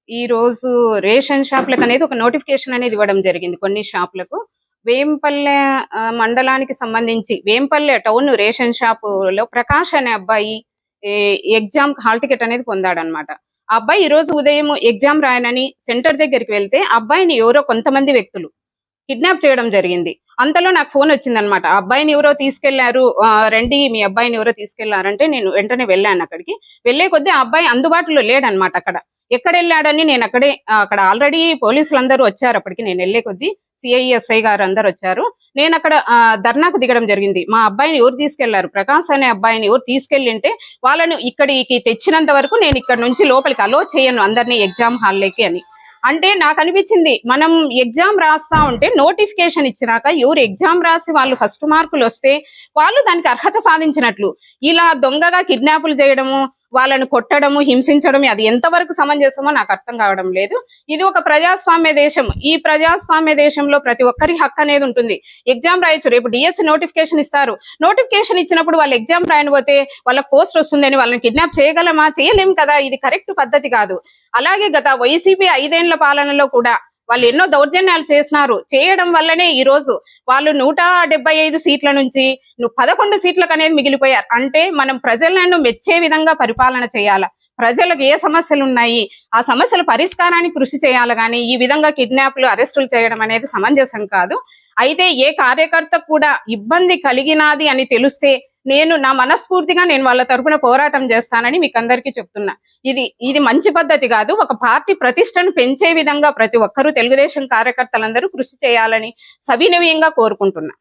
ఈ రోజు రేషన్ షాపులకు అనేది ఒక నోటిఫికేషన్ అనేది ఇవ్వడం జరిగింది కొన్ని షాపులకు. వేంపల్లె మండలానికి సంబంధించి వేంపల్లె టౌన్ రేషన్ షాపులో ప్రకాష్ అనే అబ్బాయి ఎగ్జామ్ హాల్ టికెట్ అనేది పొందాడనమాట. ఆ అబ్బాయి ఈ రోజు ఉదయం ఎగ్జామ్ రాయనని సెంటర్ దగ్గరికి వెళ్తే అబ్బాయిని ఎవరో కొంతమంది వ్యక్తులు కిడ్నాప్ చేయడం జరిగింది. అంతలో నాకు ఫోన్ వచ్చిందనమాట. ఆ అబ్బాయిని ఎవరో తీసుకెళ్లారు, రండి మీ అబ్బాయిని ఎవరో తీసుకెళ్లారంటే నేను వెంటనే వెళ్ళాను అక్కడికి. వెళ్లే కొద్దీ ఆ అబ్బాయి అందుబాటులో లేడనమాట. ఎక్కడ వెళ్ళాడని నేను అక్కడ ఆల్రెడీ పోలీసులు అందరూ వచ్చారు. అప్పటికి నేను వెళ్లే కొద్దీ సిఐఎస్ఐ గారు అందరు వచ్చారు. నేను అక్కడ ధర్నాకు దిగడం జరిగింది. మా అబ్బాయిని ఎవరు తీసుకెళ్లారు, ప్రకాష్ అనే అబ్బాయిని ఎవరు తీసుకెళ్ళింటే వాళ్ళను ఇక్కడికి తెచ్చినంత వరకు నేను ఇక్కడ నుంచి లోపలికి అలో చేయను అందరినీ ఎగ్జామ్ హాల్లోకి అని. అంటే నాకు అనిపించింది, మనం ఎగ్జామ్ రాస్తా ఉంటే నోటిఫికేషన్ ఇచ్చినాక ఎవరు ఎగ్జామ్ రాసి వాళ్ళు ఫస్ట్ మార్కులు వస్తే వాళ్ళు దానికి అర్హత సాధించినట్లు. ఇలా దొంగగా కిడ్నాపులు చేయడము, వాళ్ళను కొట్టడము, హింసించడం అది ఎంతవరకు సమంజసమో నాకు అర్థం కావడం లేదు. ఇది ఒక ప్రజాస్వామ్య దేశం. ఈ ప్రజాస్వామ్య దేశంలో ప్రతి ఒక్కరి హక్కు అనేది ఉంటుంది. ఎగ్జామ్ రాయొచ్చు. రేపు డిఎస్సి నోటిఫికేషన్ ఇస్తారు. నోటిఫికేషన్ ఇచ్చినప్పుడు వాళ్ళు ఎగ్జామ్ రాయకపోతే వాళ్ళ పోస్ట్ వస్తుందని వాళ్ళని కిడ్నాప్ చేయగలమా? చేయలేం కదా. ఇది కరెక్ట్ పద్ధతి కాదు. అలాగే గత వైసీపీ 5 ఏళ్ల పాలనలో కూడా వాళ్ళు ఎన్నో దౌర్జన్యాలు చేసినారు. చేయడం వల్లనే ఈ రోజు వాళ్ళు 175 సీట్ల నుంచి 11 సీట్లకు అనేది మిగిలిపోయారు. అంటే మనం ప్రజలను మెచ్చే విధంగా పరిపాలన చేయాలా, ప్రజలకు ఏ సమస్యలు ఉన్నాయి ఆ సమస్యల పరిష్కారానికి కృషి చేయాలి. కానీ ఈ విధంగా కిడ్నాప్లు, అరెస్టులు చేయడం అనేది సమంజసం కాదు. అయితే ఏ కార్యకర్తకు కూడా ఇబ్బంది కలిగినది అని తెలిస్తే నా మనస్ఫూర్తిగా నేను వాళ్ళ తరపున పోరాటం చేస్తానని మీకు అందరికీ చెప్తున్నా. ఇది మంచి పద్ధతి కాదు. ఒక పార్టీ ప్రతిష్టను పెంచే విధంగా ప్రతి ఒక్కరూ తెలుగుదేశం కార్యకర్తలందరూ కృషి చేయాలని సవినయంగా కోరుకుంటున్నా.